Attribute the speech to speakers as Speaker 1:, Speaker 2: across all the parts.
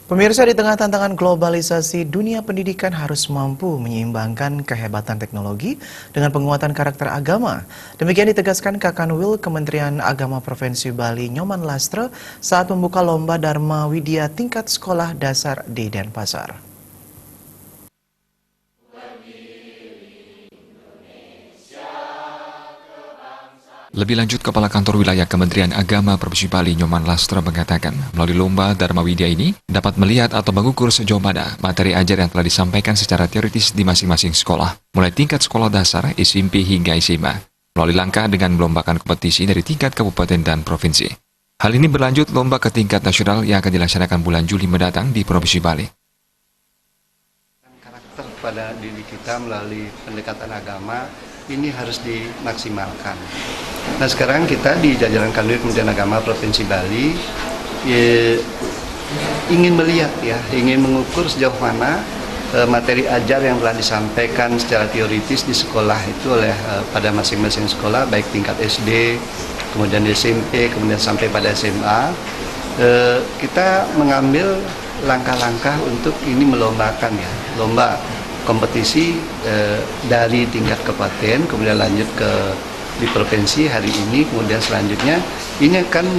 Speaker 1: Pemirsa, di tengah tantangan globalisasi, dunia pendidikan harus mampu menyeimbangkan kehebatan teknologi dengan penguatan karakter agama. Demikian ditegaskan Kakanwil Kementerian Agama Provinsi Bali Nyoman Lastre saat membuka lomba Dharma Widya tingkat sekolah dasar di Denpasar.
Speaker 2: Lebih lanjut, Kepala Kantor Wilayah Kementerian Agama Provinsi Bali Nyoman Lastre mengatakan, melalui lomba Dharma Widya ini dapat melihat atau mengukur sejauh mana materi ajar yang telah disampaikan secara teoritis di masing-masing sekolah, mulai tingkat sekolah dasar, SMP hingga SMA, melalui langkah dengan melombakan kompetisi dari tingkat kabupaten dan provinsi. Hal ini berlanjut lomba ke tingkat nasional yang akan dilaksanakan bulan Juli mendatang di Provinsi Bali.
Speaker 3: Karakter pada diri kita melalui pendekatan agama ini harus dimaksimalkan. Nah, sekarang kita di jajaran Kanwil Kementerian Agama Provinsi Bali ingin melihat ingin mengukur sejauh mana materi ajar yang telah disampaikan secara teoritis di sekolah itu oleh pada masing-masing sekolah, baik tingkat SD, kemudian di SMP, kemudian sampai pada SMA. Kita mengambil langkah-langkah untuk ini melombakan lomba kompetisi dari tingkat kabupaten, kemudian lanjut di provinsi hari ini, kemudian selanjutnya ini akan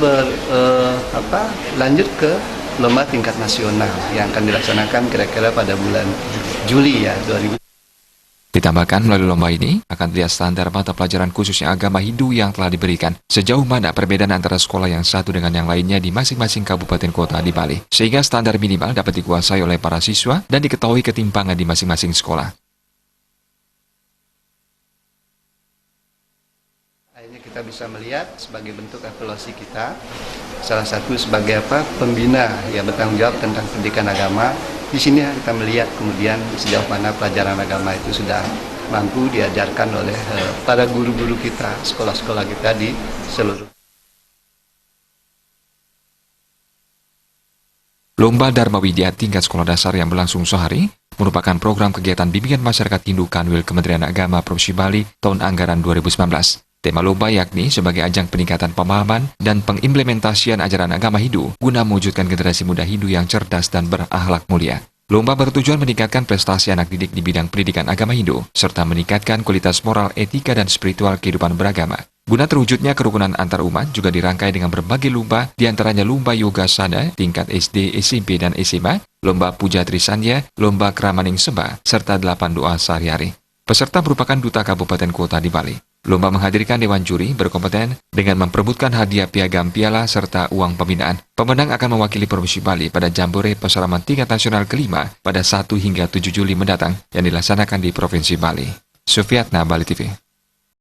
Speaker 3: lanjut ke lomba tingkat nasional yang akan dilaksanakan kira-kira pada bulan Juli 2020.
Speaker 2: Ditambahkan, melalui lomba ini akan dilihat standar mata pelajaran khususnya agama Hindu yang telah diberikan, sejauh mana perbedaan antara sekolah yang satu dengan yang lainnya di masing-masing kabupaten kota di Bali, sehingga standar minimal dapat dikuasai oleh para siswa dan diketahui ketimpangan di masing-masing sekolah.
Speaker 3: Akhirnya kita bisa melihat sebagai bentuk evaluasi kita, salah satu sebagai pembina yang bertanggung jawab tentang pendidikan agama. Di sini kita melihat kemudian sejauh mana pelajaran agama itu sudah mampu diajarkan oleh para guru-guru kita, sekolah-sekolah kita di seluruh.
Speaker 2: Lomba Dharma Widya tingkat sekolah dasar yang berlangsung sehari merupakan program kegiatan bimbingan masyarakat Hindu Kanwil Kementerian Agama Provinsi Bali tahun anggaran 2019. Tema lomba yakni sebagai ajang peningkatan pemahaman dan pengimplementasian ajaran agama Hindu guna mewujudkan generasi muda Hindu yang cerdas dan berakhlak mulia. Lomba bertujuan meningkatkan prestasi anak didik di bidang pendidikan agama Hindu, serta meningkatkan kualitas moral, etika, dan spiritual kehidupan beragama. Guna terwujudnya kerukunan antar umat juga dirangkai dengan berbagai lomba, diantaranya lomba yoga sadha tingkat SD, SMP, dan SMA, lomba puja trisanya, lomba keramaning sembah, serta 8 doa sehari-hari. Peserta merupakan duta kabupaten kota di Bali. Lomba menghadirkan dewan juri berkompeten dengan memperebutkan hadiah piagam piala serta uang pembinaan. Pemenang akan mewakili Provinsi Bali pada Jambore Pesaraman tingkat nasional kelima pada 1 hingga 7 Juli mendatang yang dilaksanakan di Provinsi Bali. Sufiatna, Bali TV.